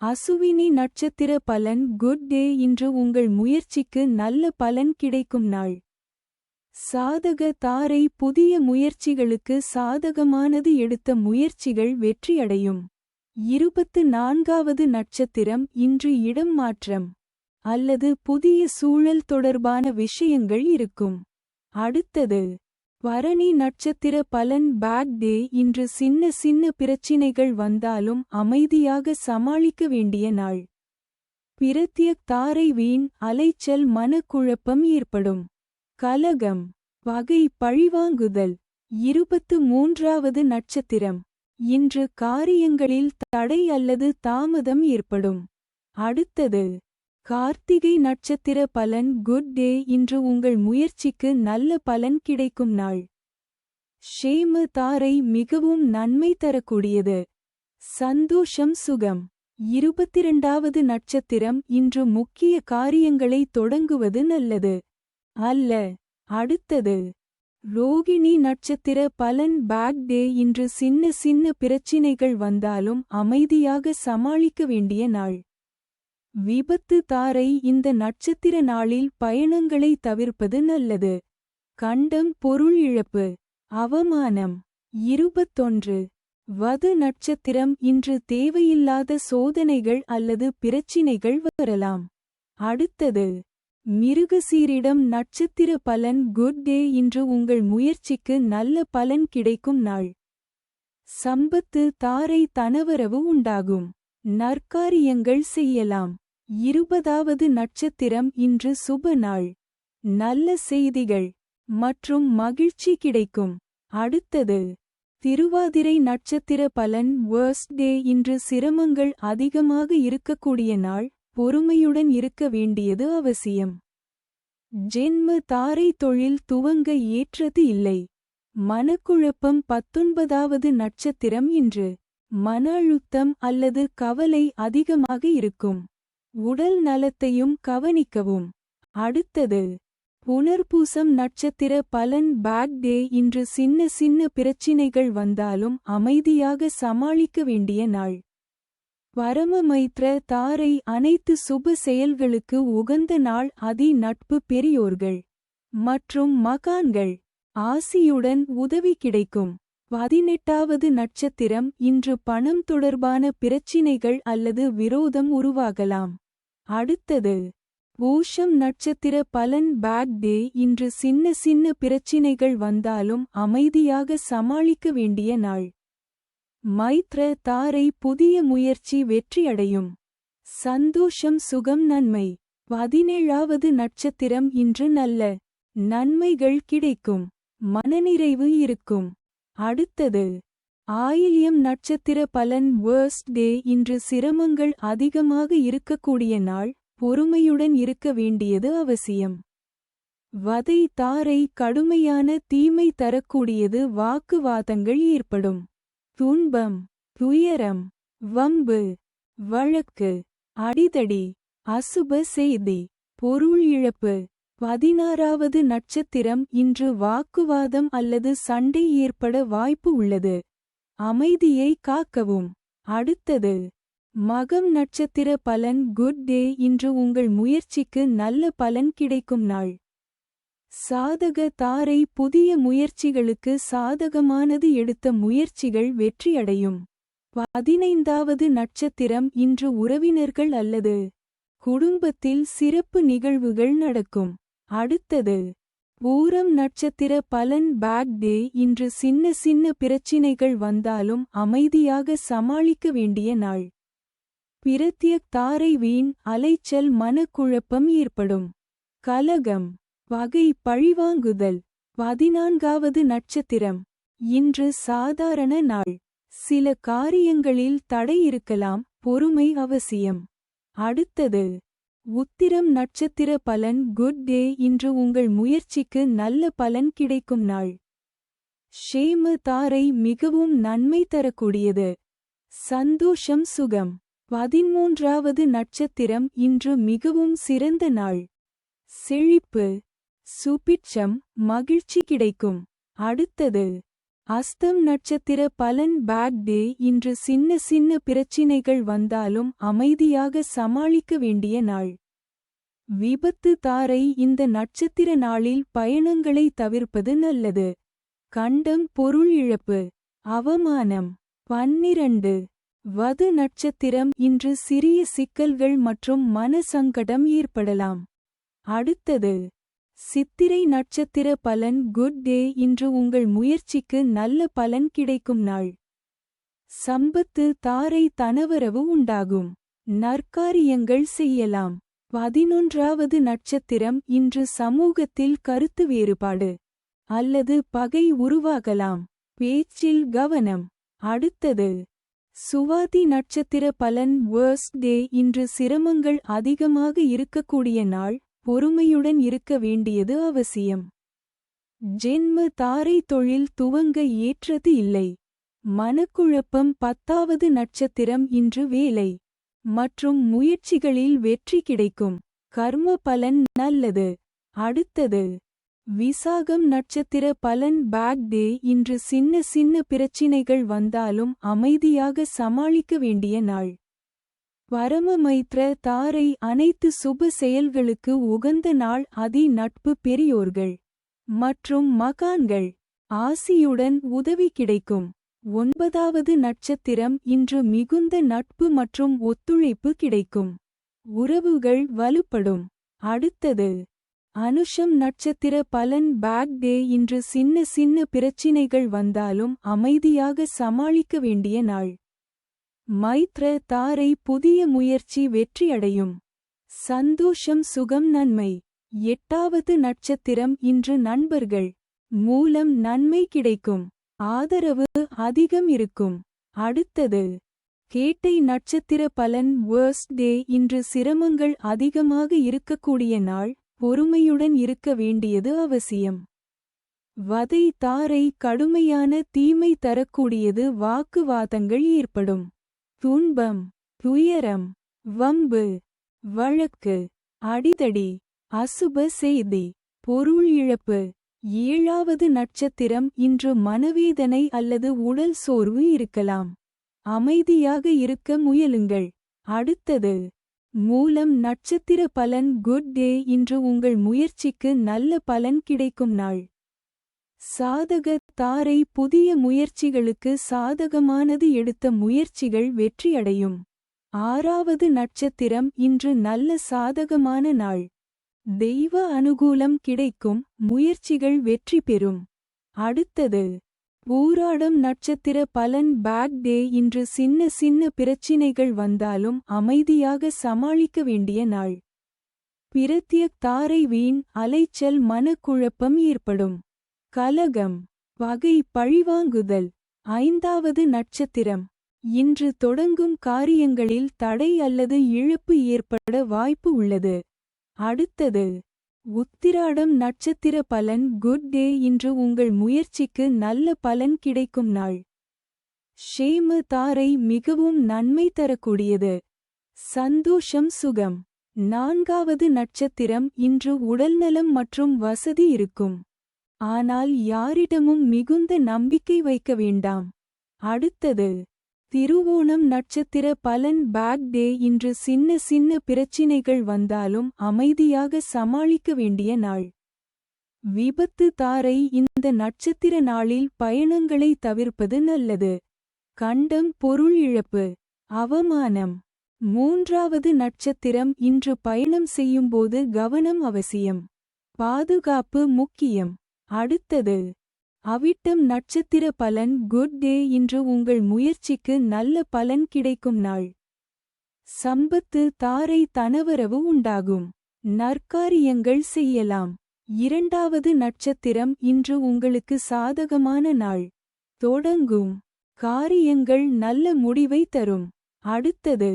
அசுவினி நட்சத்திர பலன். Good day. இன்று உங்கள் முயற்சிக்கு நல்ல பலன் கிடைக்கும் நாள். சாதக தாரை. புதிய முயற்சிகளுக்கு சாதகமானது. எடுத்த முயற்சிகள் வெற்றியடையும். 24வது நட்சத்திரம். இன்று இடம் மாற்றம் அல்லது புதிய சூழல் தொடர்பான விஷயங்கள் இருக்கும். அடுத்தது பரணி நட்சத்திர பலன். Bad day. இன்று சின்ன சின்ன பிரச்சினைகள் வந்தாலும் அமைதியாக சமாளிக்க வேண்டிய நாள். பிரத்யக் தாரை. வீண் அலைச்சல் மனக்குழப்பம் ஏற்படும். கலகம் பகை பழிவாங்குதல். 23வது நட்சத்திரம். இன்று காரியங்களில் தடை அல்லது தாமதம் ஏற்படும். அடுத்தது கார்த்திகை நட்சத்திர பலன். Good day. இன்று உங்கள் முயற்சிக்கு நல்ல பலன் கிடைக்கும் நாள். ஷேம தாரை. மிகவும் நன்மை தரக்கூடியது. சந்தோஷம் சுகம். 22வது நட்சத்திரம். இன்று முக்கிய காரியங்களை தொடங்குவது நல்லது அல்ல. அடுத்தது ரோகிணி நட்சத்திர பலன். Bad day. இன்று சின்ன சின்ன பிரச்சினைகள் வந்தாலும் அமைதியாக சமாளிக்க வேண்டிய நாள். விபத்து தாரை. இந்த நட்சத்திர நாளில் பயணங்களை தவிர்ப்பது நல்லது. கண்டம் பொருள் இழப்பு அவமானம். 21 வது நட்சத்திரம். இன்று தேவையில்லாத சோதனைகள் அல்லது பிரச்சினைகள் வரலாம். அடுத்தது மிருகசீரிடம் நட்சத்திர பலன். Good day. இன்று உங்கள் முயற்சிக்கு நல்ல பலன் கிடைக்கும் நாள். சம்பத்து தாரை. தனவரவு உண்டாகும். நற்காரியங்கள் செய்யலாம். 20வது நட்சத்திரம். இன்று சுப நாள். நல்ல செய்திகள் மற்றும் மகிழ்ச்சி கிடைக்கும். அடுத்தது திருவாதிரை நட்சத்திர பலன். வர்ஸ்ட் டே. இன்று சிரமங்கள் அதிகமாக இருக்கக்கூடிய நாள். பொறுமையுடன் இருக்க வேண்டியது அவசியம். ஜென்ம தாரை. தொழில் துவங்க ஏற்றது இல்லை. மனக்குழப்பம். 19வது நட்சத்திரம். இன்று மன அழுத்தம் அல்லது கவலை அதிகமாக இருக்கும். உடல் நலத்தையும் கவனிக்கவும். அடுத்தது புனர்பூசம் நட்சத்திர பலன். Bad day. இன்று சின்ன சின்ன பிரச்சினைகள் வந்தாலும் அமைதியாக சமாளிக்க வேண்டிய நாள். பரமமைத்ர தாரை. அனைத்து சுப செயல்களுக்கு உகந்த நாள். அதி நட்பு பெரியோர்கள் மற்றும் மகான்கள் ஆசியுடன் உதவி கிடைக்கும். 18வது நட்சத்திரம். இன்று பணம் தொடர்பான பிரச்சினைகள் அல்லது விரோதம் உருவாகலாம். அடுத்தது பூஷம் நட்சத்திர பலன். Bad day. இன்று சின்ன சின்ன பிரச்சினைகள் வந்தாலும் அமைதியாக சமாளிக்க வேண்டிய நாள். மைத்ர தாரை. புதிய முயற்சி வெற்றியடையும். சந்தோஷம் சுகம் நன்மை. 17வது நட்சத்திரம். இன்று நல்ல நன்மைகள் கிடைக்கும். மனநிறைவு இருக்கும். அடுத்தது ஆயில்யம் நட்சத்திர பலன். வர்ஸ்ட் டே. இன்று சிரமங்கள் அதிகமாக இருக்கக்கூடிய நாள். பொறுமையுடன் இருக்க வேண்டியது அவசியம். வதை தாரை. கடுமையான தீமை தரக்கூடியது. வாக்குவாதங்கள் ஏற்படும். துன்பம் துயரம் வம்பு வழக்கு அடிதடி அசுப செய்தி பொருள் இழப்பு. 16வது நட்சத்திரம். இன்று வாக்குவாதம் அல்லது சண்டை ஏற்பட வாய்ப்பு உள்ளது. அமைதியை காக்கவும். அடுத்தது மகம் நட்சத்திர பலன். Good day. இன்று உங்கள் முயற்சிக்கு நல்ல பலன் கிடைக்கும் நாள். சாதக தாரை. புதிய முயற்சிகளுக்கு சாதகமானது. எடுத்த முயற்சிகள் வெற்றியடையும். 15வது நட்சத்திரம். இன்று உறவினர்கள் அல்லது குடும்பத்தில் சிறப்பு நிகழ்வுகள் நடக்கும். அடுத்தது பூரம் நட்சத்திர பலன். Bad day. இன்று சின்ன சின்ன பிரச்சினைகள் வந்தாலும் அமைதியாக சமாளிக்க வேண்டிய நாள். பிரத்யக் தாரை. வீண் அலைச்சல் மனக்குழப்பம் ஏற்படும். கலகம் பகை பழிவாங்குதல். 14வது நட்சத்திரம். இன்று சாதாரண நாள். சில காரியங்களில் தடை இருக்கலாம். பொறுமை அவசியம். அடுத்தது உத்திரம் நட்சத்திர பலன். Good day. இன்று உங்கள் முயற்சிக்கு நல்ல பலன் கிடைக்கும் நாள். ஷேம தாரை. மிகவும் நன்மை தரக்கூடியது. சந்தோஷம் சுகம். 13வது நட்சத்திரம். இன்று மிகவும் சிறந்த நாள். செழிப்பு சுபிட்சம் மகிழ்ச்சி கிடைக்கும். அடுத்தது அஸ்தம் நட்சத்திர பலன் பேட் டே இன்று சின்ன சின்ன பிரச்சினைகள் வந்தாலும் அமைதியாக சமாளிக்க வேண்டிய நாள். விபத்து தாரை இந்த நட்சத்திர நாளில் பயணங்களை தவிர்ப்பது நல்லது. கண்டம் பொருள் இழப்பு அவமானம். 12 வது நட்சத்திரம் இன்று சிறிய சிக்கல்கள் மற்றும் மன சங்கடம் ஏற்படலாம். அடுத்தது சித்திரை நட்சத்திர பலன் குட் டே இன்று உங்கள் முயற்சிக்கு நல்ல பலன் கிடைக்கும் நாள். சம்பத்து தாரை தனவரவு உண்டாகும். நற்காரியங்கள் செய்யலாம். 11வது நட்சத்திரம் இன்று சமூகத்தில் கருத்து வேறுபாடு அல்லது பகை உருவாகலாம். பேச்சில் கவனம். அடுத்தது சுவாதி நட்சத்திர பலன் வேர்ஸ்ட் டே இன்று சிரமங்கள் அதிகமாக இருக்கக்கூடிய நாள். பொறுமையுடன் இருக்க வேண்டியது அவசியம். ஜென்ம தாரை தொழில் துவங்க ஏற்றது இல்லை. மனக்குழப்பம். 10வது நட்சத்திரம் இன்று வேலை மற்றும் முயற்சிகளில் வெற்றி கிடைக்கும். கர்ம பலன் நல்லது. அடுத்தது விசாகம் நட்சத்திர பலன் பேட் டே இன்று சின்ன சின்ன பிரச்சினைகள் வந்தாலும் அமைதியாக சமாளிக்க வேண்டிய நாள். பரமமைத்ர தாரை அனைத்து சுப செயல்களுக்கு உகந்த நாள். அதி நட்பு பெரியோர்கள் மற்றும் மகான்கள் ஆசியுடன் உதவி கிடைக்கும். 9வது நட்சத்திரம் இன்று மிகுந்த நட்பு மற்றும் ஒத்துழைப்பு கிடைக்கும். உறவுகள் வலுப்படும். அடுத்தது அனுஷம் நட்சத்திர பலன் பேட் டே இன்று சின்ன சின்ன பிரச்சினைகள் வந்தாலும் அமைதியாக சமாளிக்க வேண்டிய நாள். மைத்ர தாரை புதிய முயற்சி வெற்றியடையும். சந்தோஷம் சுகம் நன்மை. 8வது நட்சத்திரம் இன்று நண்பர்கள் மூலம் நன்மை கிடைக்கும். ஆதரவு அதிகம் இருக்கும். அடுத்தது கேட்டை நட்சத்திர பலன் வேர்ஸ்ட் டே இன்று சிரமங்கள் அதிகமாக இருக்கக்கூடிய நாள். பொறுமையுடன் இருக்க வேண்டியது அவசியம். வதை தாரை கடுமையான தீமை தரக்கூடியது. வாக்குவாதங்கள் ஏற்படும். துன்பம் துயரம் வம்பு வழக்கு அடிதடி அசுப செய்தி பொருள் இழப்பு. 7வது நட்சத்திரம் இன்று மனவேதனை அல்லது உடல் சோர்வு இருக்கலாம். அமைதியாக இருக்க முயலுங்கள். அடுத்தது மூலம் நட்சத்திர பலன் குட் டே இன்று உங்கள் முயற்சிக்கு நல்ல பலன் கிடைக்கும் நாள். சாதக தாரை புதிய முயற்சிகளுக்கு சாதகமானது. எடுத்த முயற்சிகள் வெற்றியடையும். 6வது நட்சத்திரம் இன்று நல்ல சாதகமான நாள். தெய்வ அனுகூலம் கிடைக்கும். முயற்சிகள் வெற்றி பெறும். அடுத்தது பூராடம் நட்சத்திர பலன் பேட் டே இன்று சின்ன சின்ன பிரச்சினைகள் வந்தாலும் அமைதியாக சமாளிக்க வேண்டிய நாள். பிரத்யக் தாரை வீண் அலைச்சல் மனக்குழப்பம் ஏற்படும். கலகம் பகை பழிவாங்குதல். 5வது நட்சத்திரம் இன்று தொடங்கும் காரியங்களில் தடை அல்லது இழப்பு ஏற்பட வாய்ப்பு உள்ளது. அடுத்தது உத்திராடம் நட்சத்திர பலன் குட் டே இன்று உங்கள் முயற்சிக்கு நல்ல பலன் கிடைக்கும் நாள். ஷேம தாரை மிகவும் நன்மை தரக்கூடியது. சந்தோஷம் சுகம். 4வது நட்சத்திரம் இன்று உடல்நலம் மற்றும் வசதி இருக்கும். ஆனால் யாரிடமும் மிகுந்த நம்பிக்கை வைக்க வேண்டாம். அடுத்தது திருவோணம் நட்சத்திர பலன் பேட் டே இன்று சின்ன சின்ன பிரச்சினைகள் வந்தாலும் அமைதியாக சமாளிக்க வேண்டிய நாள். விபத்து தாரை இந்த நட்சத்திர நாளில் பயணங்களை தவிர்ப்பது நல்லது. கண்டம் பொருள் இழப்பு அவமானம். 3வது நட்சத்திரம் இன்று பயணம் செய்யும்போது கவனம் அவசியம். பாதுகாப்பு முக்கியம். அடுத்தது அவிட்டம் நட்சத்திர பலன் குட் டே இன்று உங்கள் முயற்சிக்கு நல்ல பலன் கிடைக்கும் நாள். சம்பத்து தாரை தனவரவு உண்டாகும். நற்காரியங்கள் செய்யலாம். 2வது நட்சத்திரம் இன்று உங்களுக்கு சாதகமான நாள். தொடங்கும் காரியங்கள் நல்ல முடிவை தரும். அடுத்தது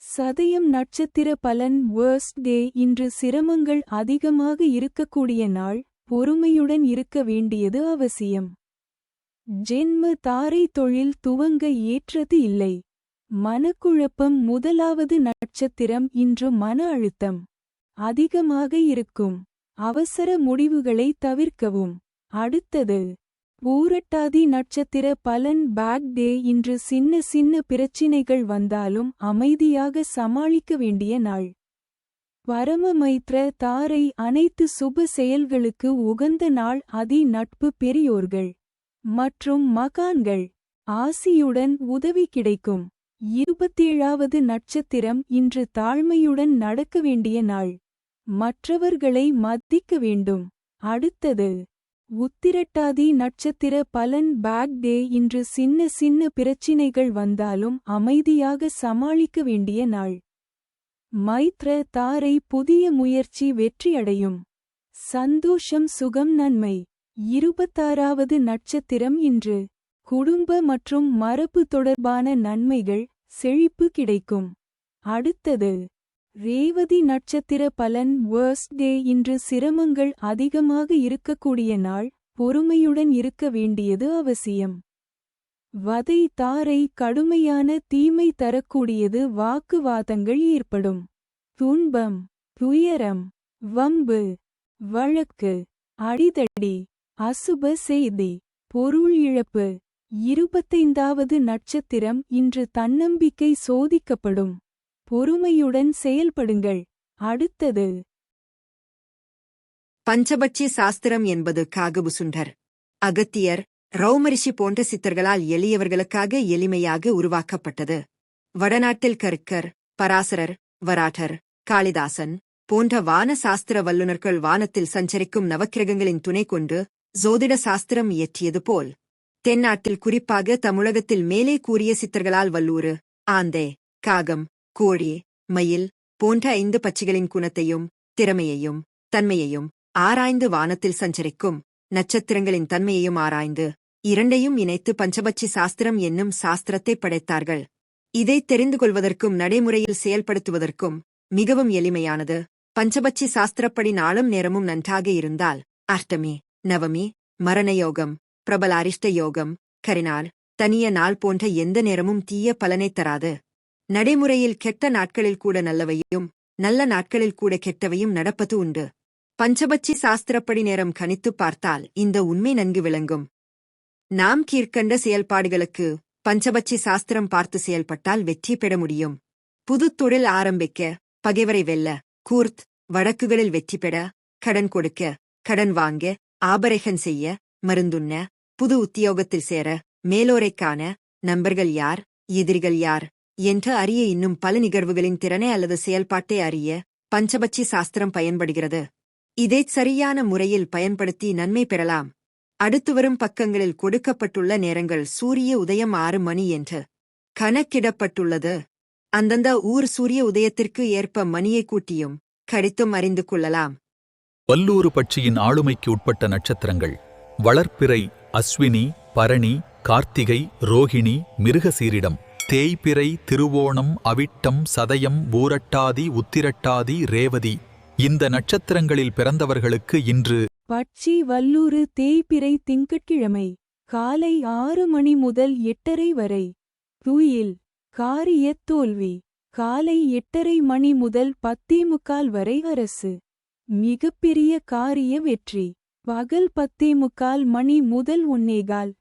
சதயம் நட்சத்திர பலன் வேர்ஸ்ட் டே இன்று சிரமங்கள் அதிகமாக இருக்கக்கூடிய நாள். பொறுமையுடன் இருக்க வேண்டியது அவசியம். ஜென்ம தாரை தொழில் துவங்க ஏற்றது இல்லை. மனக்குழப்பம். 1வது நட்சத்திரம் இன்று மன அழுத்தம் அதிகமாக இருக்கும். அவசர முடிவுகளை தவிர்க்கவும். அடுத்தது பூரட்டாதி நட்சத்திர பலன் பேட் டே இன்று சின்ன சின்ன பிரச்சினைகள் வந்தாலும் அமைதியாக சமாளிக்க வேண்டிய நாள். பரமமைத்ர தாரை அனைத்து சுப செயல்களுக்கு உகந்த நாள். நட்பு பெரியோர்கள் மற்றும் மகான்கள் ஆசியுடன் உதவி கிடைக்கும். 27வது நட்சத்திரம் இன்று தாழ்மையுடன் நடக்க வேண்டிய நாள். மற்றவர்களை மதிக்க வேண்டும். அடுத்தது உத்திரட்டாதி நட்சத்திர பலன் பேட் டே இன்று சின்ன சின்ன பிரச்சினைகள் வந்தாலும் அமைதியாக சமாளிக்க வேண்டிய நாள். மைத்ர தாரை புதிய முயற்சி வெற்றியடையும். சந்தோஷம் சுகம் நன்மை. 26வது நட்சத்திரம் இன்று குடும்ப மற்றும் மரபு தொடர்பான நன்மைகள் செழிப்பு கிடைக்கும். அடுத்தது ரேவதி நட்சத்திர பலன் வேர்ஸ்ட் டே இன்று சிரமங்கள் அதிகமாக இருக்கக்கூடிய நாள். பொறுமையுடன் இருக்க வேண்டியது அவசியம். வதை தாரை கடுமையான தீமை தரக்கூடியது. வாக்குவாதங்கள் ஏற்படும். துன்பம் துயரம் வம்பு வழக்கு அடிதடி அசுப செய்தி பொருள் இழப்பு. 25வது நட்சத்திரம் இன்று தன்னம்பிக்கை சோதிக்கப்படும். பொறுமையுடன் செயல்படுங்கள். அடுத்தது பஞ்சபட்சி சாஸ்திரம் என்பது காகபுசுண்டர், அகத்தியர், ரௌமரிஷி போன்ற சித்தர்களால் எளியவர்களுக்காக எளிமையாக உருவாக்கப்பட்டது. வடநாட்டில் கர்க்கர், பராசரர், வராட்டர், காளிதாசன் போன்ற வான சாஸ்திர வல்லுநர்கள் வானத்தில் சஞ்சரிக்கும் நவக்கிரகங்களின் துணை கொண்டு ஜோதிட சாஸ்திரம் இயற்றியது போல், தென்னாட்டில் குறிப்பாக தமிழகத்தில் மேலே கூறிய சித்தர்களால் வல்லூறு, ஆந்தை, காகம், கோழி, மயில் போன்ற 5 பட்சிகளின் குணத்தையும் திறமையையும் தன்மையையும் ஆராய்ந்து வானத்தில் சஞ்சரிக்கும் நட்சத்திரங்களின் தன்மையையும் ஆராய்ந்து இரண்டையும் இணைத்து பஞ்சபட்சி சாஸ்திரம் என்னும் சாஸ்திரத்தை படைத்தார்கள். இதை தெரிந்து கொள்வதற்கும் நடைமுறையில் செயல்படுத்துவதற்கும் மிகவும் எளிமையானது. பஞ்சபட்சி சாஸ்திரப்படி நாளும் நேரமும் நன்றாக இருந்தால் அஷ்டமி, நவமி, மரணயோகம், பிரபல அரிஷ்ட யோகம், கரிநாள், தனிய நாள் போன்ற எந்த நேரமும் தீய பலனைத் தராது. நடைமுறையில் கெட்ட நாட்களில் கூட நல்லவையும் நல்ல நாட்களில் கூட கெட்டவையும் நடப்பது உண்டு. பஞ்சபட்சி சாஸ்திரப்படி நேரம் கணித்துப் பார்த்தால் இந்த உண்மை நன்கு விளங்கும். நாம் கீழ்க்கண்ட செயல்பாடுகளுக்கு பஞ்சபட்சி சாஸ்திரம் பார்த்து செயல்பட்டால் வெற்றி பெற முடியும். புது தொழில் ஆரம்பிக்க, பகைவரை வெல்ல, கூர்த் வழக்குகளில் வெற்றி பெற, கடன் கொடுக்க, கடன் வாங்க, ஆபரேஷன் செய்ய, மருந்துண்ண, புது உத்தியோகத்தில் சேர, மேலோரைக் காண, நண்பர்கள் யார், எதிரிகள் யார் என்று அறிய, இன்னும் பல நிகழ்வுகளின் திறனை அல்லது செயல்பாட்டை அறிய பஞ்சபட்சி சாஸ்திரம் பயன்படுகிறது. இதைச் சரியான முறையில் பயன்படுத்தி நன்மை பெறலாம். அடுத்துவரும் பக்கங்களில் கொடுக்கப்பட்டுள்ள நேரங்கள் சூரிய உதயம் 6 மணி என்று கணக்கிடப்பட்டுள்ளது. அந்தந்த ஊர் சூரிய உதயத்திற்கு ஏற்ப மணியை கூட்டியும் கடித்தும் அறிந்து கொள்ளலாம். வல்லூறு பட்சியின் ஆளுமைக்கு உட்பட்ட நட்சத்திரங்கள் வளர்ப்பிறை, அஸ்வினி, பரணி, கார்த்திகை, ரோகிணி, மிருகசீரிடம், தேய்பிறை, திருவோணம், அவிட்டம், சதயம், பூரட்டாதி, உத்திரட்டாதி, ரேவதி. இந்த நட்சத்திரங்களில் பிறந்தவர்களுக்கு இன்று பட்சி வல்லூறு தேய்பிறை திங்கட்கிழமை காலை 6 மணி முதல் 8:30 வரை. துயில் காரியத் தோல்வி காலை 8:30 மணி முதல் 10:45 வரை. அரசு மிகப்பெரிய காரிய வெற்றி பகல் 10:45 மணி முதல் 1:15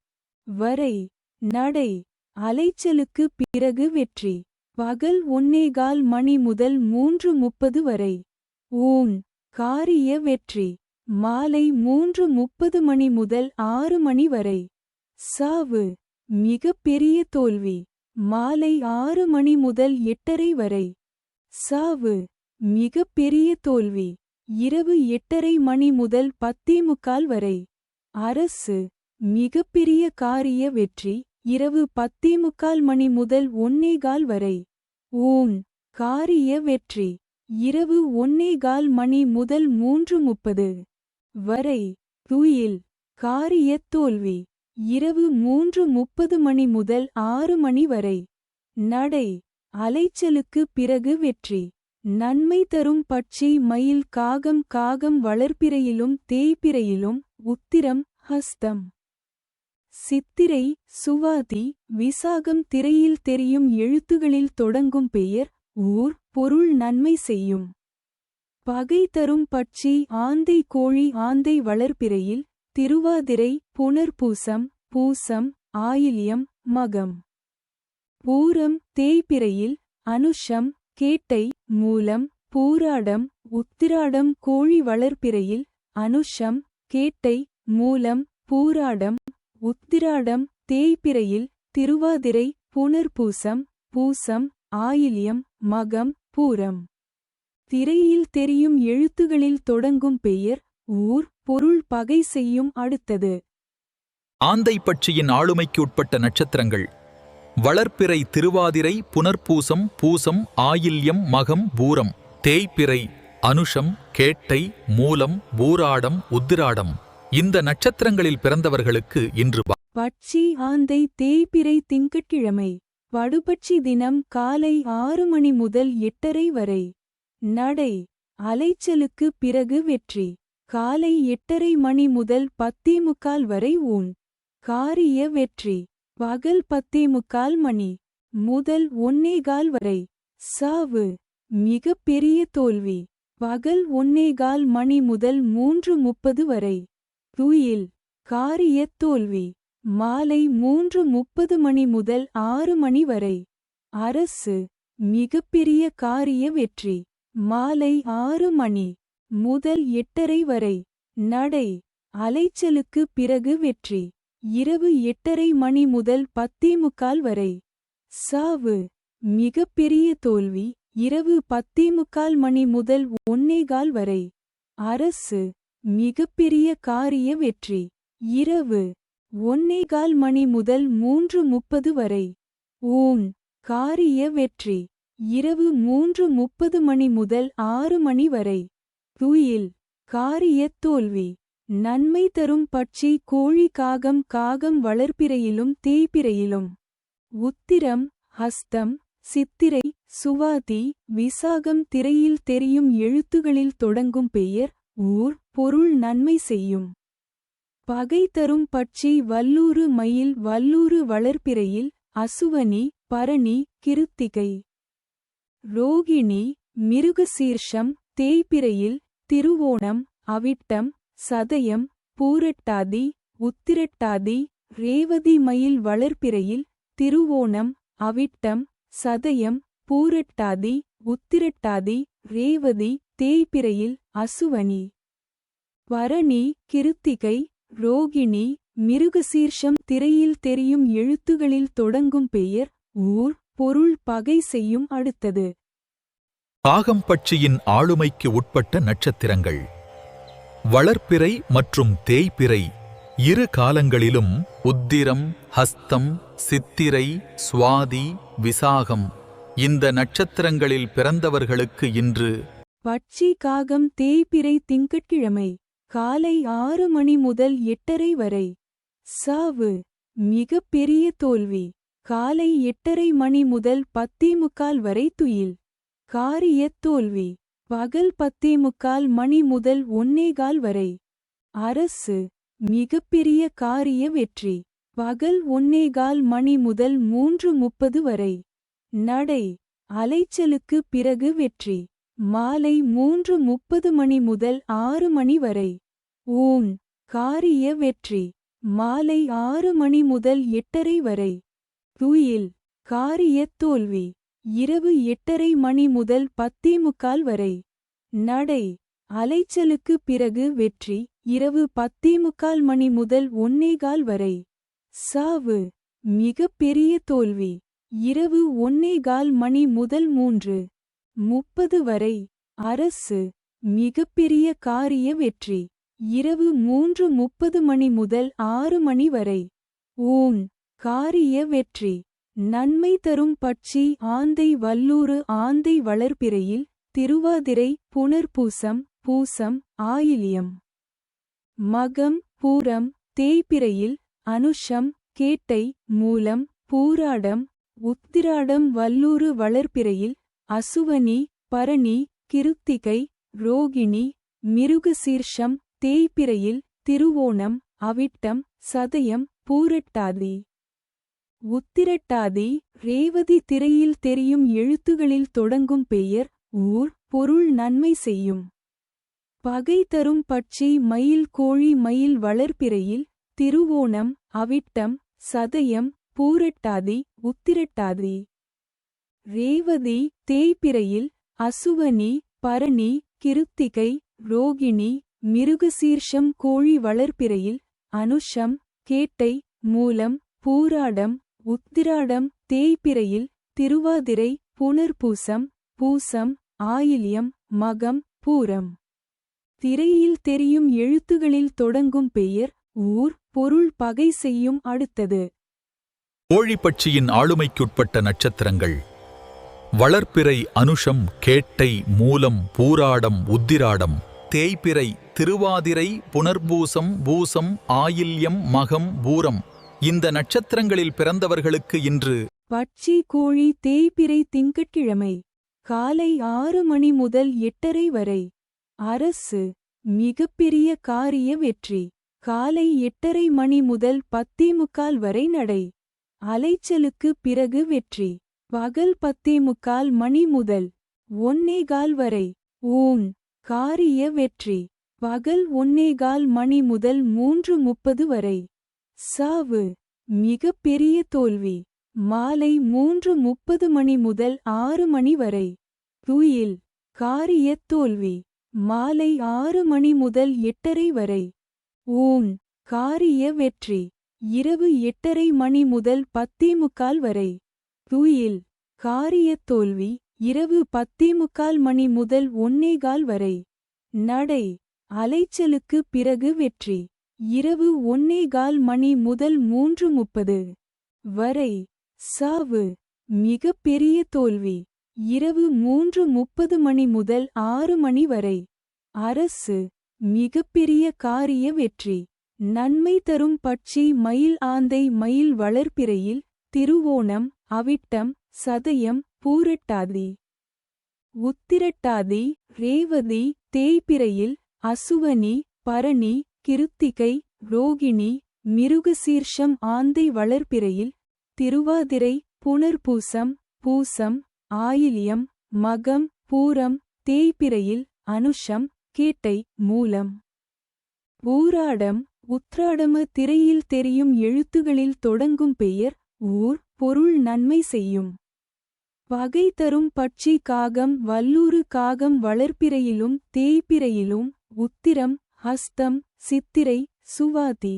வரை. நடை அலைச்சலுக்கு பிறகு வெற்றி பகல் 1:15 மணி முதல் 3:30 வரை. ஊன் காரிய வெற்றி மாலை 3:30 மணி முதல் 6 மணி வரை. சாவு மிகப்பெரிய தோல்வி மாலை 6 மணி முதல் 8:30 வரை. சாவு மிகப்பெரிய தோல்வி இரவு 8:30 மணி முதல் 10:45 வரை. அரசு மிகப்பெரிய காரிய வெற்றி இரவு 10:45 மணி முதல் 1:15 வரை. ஊன் காரிய வெற்றி இரவு 1:15 மணி முதல் 3:30 வரை. துயில் காரியத் தோல்வி இரவு 3:30 மணி முதல் 6 மணி வரை. நடை அலைச்சலுக்கு பிறகு வெற்றி நன்மை தரும் பட்சி மயில், காகம். காகம் வளர்ப்பிறையிலும் தேய்பிறையிலும். உத்திரம், ஹஸ்தம், சித்திரை, சுவாதி, விசாகம் திரையில் தெரியும் எழுத்துகளில் தொடங்கும் பெயர், ஊர், பொருள் நன்மை செய்யும். பகை தரும் பட்சி ஆந்தை, கோழி. ஆந்தை வளர்ப்பிறையில் திருவாதிரை புனர்பூசம் பூசம் ஆயில்யம் மகம். பூரம் தேய்பிறையில் அனுஷம் கேட்டை மூலம் பூராடம் உத்திராடம் கோழி வளர்பிறையில் அனுஷம் கேட்டை மூலம் பூராடம் உத்திராடம் தேய்பிறையில் திருவாதிரை புனர்பூசம் பூசம் ஆயில்யம் மகம் பூரம். திரையில் தெரியும் எழுத்துகளில் தொடங்கும் பெயர் ஊர் பொருள் பகை செய்யும் அடுத்தது. ஆந்தை பட்சியின் ஆளுமைக்கு உட்பட்ட நட்சத்திரங்கள் வளர்ப்பிறை திருவாதிரை புனர்பூசம் பூசம் ஆயில்யம் மகம் பூரம். தேய்பிறை அனுஷம் கேட்டை மூலம் பூராடம் உத்திராடம். இந்த நட்சத்திரங்களில் பிறந்தவர்களுக்கு இன்று பட்சி ஆந்தை தேய்பிறை திங்கட்கிழமை. படுபட்சி தினம் காலை 6 மணி முதல் 8:30 வரை. நடை அலைச்சலுக்கு பிறகு வெற்றி. காலை 8:30 மணி முதல் 10:45 வரை ஊன். காரிய வெற்றி. பகல் 10:45 மணி முதல் 1:15 வரை. சாவு மிக பெரிய தோல்வி. பகல் 1:15 மணி முதல் 3:30 வரை. துயில் காரிய தோல்வி. மாலை 3:30 மணி முதல் 6 மணி வரை. அரசு மிகப்பெரிய காரிய வெற்றி. மாலை 6 மணி முதல் 8:30 வரை. நடை அலைச்சலுக்கு பிறகு வெற்றி. இரவு 8:30 மணி முதல் 10:45 வரை. சாவு மிகப்பெரிய தோல்வி. இரவு 10:45 மணி முதல் 1:15 வரை. அரசு மிகப்பெரிய காரிய வெற்றி. இரவு 1:15 மணி முதல் 3:30 வரை. ஊன் காரிய வெற்றி. இரவு 3:30 மணி முதல் 6 மணி வரை. துயில் காரிய தோல்வி. நன்மை தரும் பட்சி கோழி காகம். காகம் வளர்ப்பிறையிலும் தேய்பிறையிலும். உத்திரம் ஹஸ்தம் சித்திரை சுவாதி விசாகம். திரையில் தெரியும் எழுத்துகளில் தொடங்கும் பெயர் ஊர் பொருள் நன்மை செய்யும். பகை தரும் பட்சி வல்லூறு மயில். வல்லூறு வளர்ப்பிறையில் அசுவனி பரணி கிருத்திகை. ரோகிணி மிருகசீர்ஷம் தேய்பிறையில் திருவோணம் அவிட்டம் சதயம் பூரட்டாதி உத்திரட்டாதி. ரேவதி மயில் வளர்ப்பிறையில் திருவோணம் அவிட்டம் சதயம் பூரட்டாதி உத்திரட்டாதி. ரேவதி தேய்பிறையில் அசுவனி. பரணி கிருத்திகை ரோகிணி மிருகசீர்ஷம். திரையில் தெரியும் எழுத்துகளில் தொடங்கும் பெயர் ஊர் பொருள் பகை செய்யும் அடுத்தது. காகம் பட்சியின் ஆளுமைக்கு உட்பட்ட நட்சத்திரங்கள் வளர்ப்பிறை மற்றும் தேய்பிறை. இரு காலங்களிலும் உத்திரம் ஹஸ்தம் சித்திரை சுவாதி விசாகம். இந்த நட்சத்திரங்களில் பிறந்தவர்களுக்கு இன்று பட்சி காகம் தேய்பிறை திங்கட்கிழமை. காலை 6 மணி முதல் 8:30 வரை. சாவு மிக பெரிய தோல்வி. காலை 8:30 மணி முதல் 10:45 வரை. துயில் காரிய தோல்வி. பகல் 10:45 மணி முதல் 1:15 வரை. அரசு மிகப்பெரிய காரிய வெற்றி. பகல் 1:15 மணி முதல் 3:30 வரை. நடை அலைச்சலுக்கு பிறகு வெற்றி. மாலை 3:30 மணி முதல் 6 மணி வரை. ஊன் காரிய வெற்றி. மாலை 6 மணி முதல் 8:30 வரை. துயில் காரிய தோல்வி. இரவு 8:30 மணி முதல் 10:45 வரை. நடை அலைச்சலுக்கு பிறகு வெற்றி. இரவு 10:45 மணி முதல் 1:15 வரை. சாவு மிக பெரிய தோல்வி. இரவு 1:15 மணி முதல் 3:30 வரை. அரசு மிகப்பெரிய காரிய வெற்றி. இரவு 3:30 மணி முதல் 6 மணி வரை. ஊன் காரிய வெற்றி. நன்மை தரும் பட்சி ஆந்தை. வல்லூறு ஆந்தை வளர்ப்பிறையில் திருவாதிரை புனர்பூசம் பூசம் ஆயில்யம் மகம் பூரம். தேய்பிறையில் அனுஷம் கேட்டை மூலம் பூராடம் உத்திராடம். வல்லூறு வளர்ப்பிறையில் அசுவனி பரணி கிருத்திகை ரோகிணி மிருகசீர்ஷம். தேய்பிறையில் திருவோணம் அவிட்டம் சதயம் பூரட்டாதி உத்திரட்டாதி. ரேவதி திரையில் தெரியும் எழுத்துகளில் தொடங்கும் பெயர் ஊர் பொருள் நன்மை செய்யும். பகை தரும் பட்சி மயில் கோழி மயில் வளர்பிறையில் திருவோணம் அவிட்டம் சதயம் பூரட்டாதி உத்திரட்டாதி ரேவதி தேய்பிறையில் அசுவனி பரணி கிருத்திகை ரோகிணி மிருகசீர்ஷம் கோழி வளர்பிறையில் அனுஷம் கேட்டை மூலம் பூராடம் உத்திராடம் தேய்பிறையில் திருவாதிரை புனர்பூசம் பூசம் ஆயில்யம் மகம் பூரம். திரையில் தெரியும் எழுத்துகளில் தொடங்கும் பெயர் ஊர் பொருள் பகை செய்யும் அடுத்தது. கோழிப்பட்சியின் ஆளுமைக்குட்பட்ட நட்சத்திரங்கள் வளர்பிறை அனுஷம் கேட்டை மூலம் பூராடம் உத்திராடம் தேய்பிறை திருவாதிரை புனர்பூசம் பூசம் ஆயில்யம் மகம் பூரம். இந்த நட்சத்திரங்களில் பிறந்தவர்களுக்கு இன்று பட்சி கோழி தேய்பிறை திங்கட்கிழமை காலை 6 மணி முதல் 8:30 வரை. அரசு மிகப்பெரிய காரிய வெற்றி காலை 8:30 மணி முதல் 10:45 வரை நடை. அலைச்சலுக்கு பிறகு வெற்றி பகல் 10:45 மணி முதல் 1:15 வரை. ஊன் காரிய வெற்றி பகல் 1:15 மணி முதல் 3:30 வரை. சாவு மிகப்பெரிய தோல்வி மாலை 3:30 மணி முதல் 6 மணி வரை. துயில் காரிய தோல்வி மாலை 6 மணி முதல் 8:30 வரை. ஊன் காரிய வெற்றி இரவு 8:30 மணி முதல் 10:45 வரை. துயில் காரிய தோல்வி இரவு 10:45 மணி முதல் 1:15 வரை. நடை அலைச்சலுக்கு பிறகு வெற்றி இரவு 1:15 மணி முதல் 3:30 வரை. சாவு மிகப்பெரிய தோல்வி இரவு 3:30 மணி முதல் 6 மணி வரை. அரசு மிகப்பெரிய காரிய வெற்றி நன்மை தரும் பட்சி மயில் ஆந்தை மயில் வளர்பிறையில் திருவோணம் அவிட்டம் சதயம் பூரட்டாதி உத்திரட்டாதி ரேவதி தேய்பிறையில் அசுவனி பரணி கிருத்திகை ரோகிணி மிருகசீர்ஷம் ஆந்தை வளர்பிறையில் திருவாதிரை புனர்பூசம் பூசம் ஆயில்யம் மகம் பூரம் தேய்பிறையில் அனுஷம் கேட்டை மூலம் பூராடம் உத்ராடம. திரையில் தெரியும் எழுத்துகளில் தொடங்கும் பெயர் ஊர் பொருள் நன்மை செய்யும். பகை தரும் பட்சி காகம் வல்லூறு காகம் வளர்பிறையிலும் தேய்பிறையிலும் உத்திரம் ஹஸ்தம் சித்திரை சுவாதி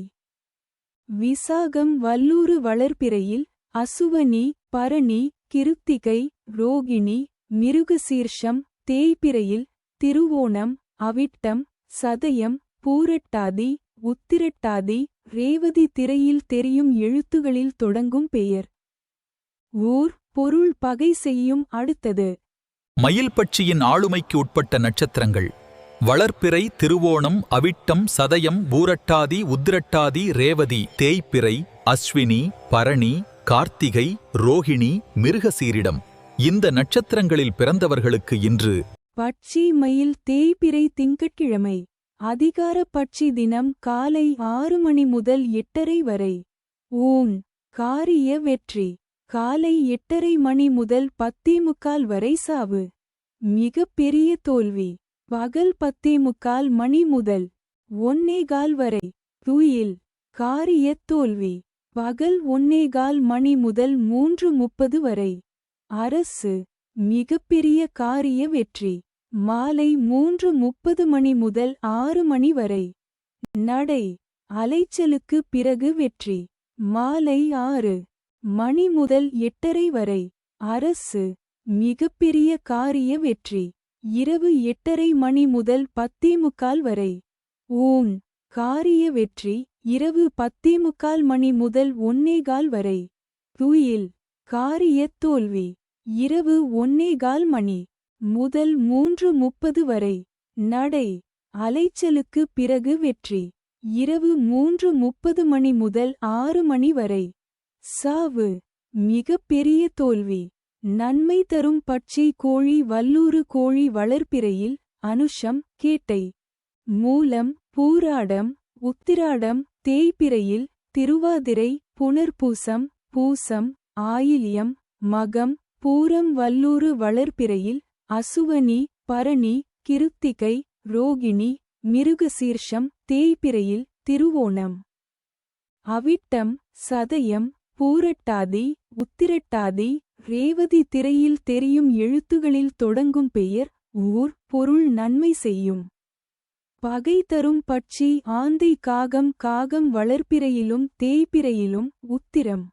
விசாகம் வல்லூறு வளர்பிறையில் அசுவனி பரணி கிருத்திகை ரோகிணி மிருகசீர்ஷம் தேய்பிறையில் திருவோணம் அவிட்டம் சதயம் பூரட்டாதி உத்திரட்டாதி ரேவதி. திரையில் தெரியும் எழுத்துகளில் தொடங்கும் பெயர் ஊர் பொருள் பகை செய்யும் அடுத்தது. மயில்பட்சியின் ஆளுமைக்கு உட்பட்ட நட்சத்திரங்கள் வளர்பிறை திருவோணம் அவிட்டம் சதயம் பூரட்டாதி உத்திரட்டாதி ரேவதி தேய்பிறை அஸ்வினி பரணி கார்த்திகை ரோகிணி மிருகசீரிடம். இந்த நட்சத்திரங்களில் பிறந்தவர்களுக்கு இன்று பட்சி மயில் தேய்பிறை திங்கட்கிழமை அதிகார பட்சி தினம் காலை 6 மணி முதல் 8:30 வரை. ஊன் காரிய வெற்றி காலை 8:30 மணி முதல் 10:45 வரை. சாவு மிகப்பெரிய தோல்வி பகல் 10:45 மணி முதல் 1:15 வரை. துயில் காரிய தோல்வி பகல் 1:15 மணி முதல் 3:30 வரை. அரசு மிகப்பெரிய காரிய வெற்றி மாலை 3:30 மணி முதல் 6 மணி வரை. நடை அலைச்சலுக்கு பிறகு வெற்றி மாலை 6 மணி முதல் 8:30 வரை. அரசு மிகப்பெரிய காரிய வெற்றி இரவு 8:30 மணி முதல் 10:45 வரை. ஊன் காரிய வெற்றி இரவு 10:45 மணி முதல் 1:15 வரை. துயில் காரிய தோல்வி இரவு 1:15 மணி முதல் 3:30 வரை. நடை அலைச்சலுக்கு பிறகு வெற்றி இரவு 3:30 மணி முதல் 6 மணி வரை. சாவு மிகப்பெரிய தோல்வி நன்மை தரும் பட்சி கோழி வல்லூறு கோழி வளர்பிறையில் அனுஷம் கேட்டை மூலம் பூராடம் உத்திராடம் தேய்பிறையில் திருவாதிரை புனர்பூசம் பூசம் ஆயில்யம் மகம் பூரம் வல்லூறு வளர்பிறையில் அசுவனி பரணி கிருத்திகை ரோகிணி மிருகசீர்ஷம் தேய்பிறையில் திருவோணம். அவிட்டம் சதயம் பூரட்டாதி உத்திரட்டாதி ரேவதி திரையில் தெரியும் எழுத்துகளில் தொடங்கும் பெயர் ஊர் பொருள் நன்மை செய்யும். பகை தரும் பட்சி ஆந்தை காகம் காகம் வளர்ப்பிறையிலும் தேய்பிறையிலும் உத்திரம்.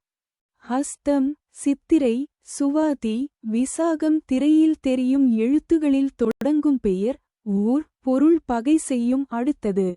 ஹஸ்தம் சித்திரை சுவாதி விசாகம் திரையில் தெரியும் எழுத்துகளில் தொடங்கும் பெயர் ஊர் பொருள் பகை செய்யும். அடுத்தது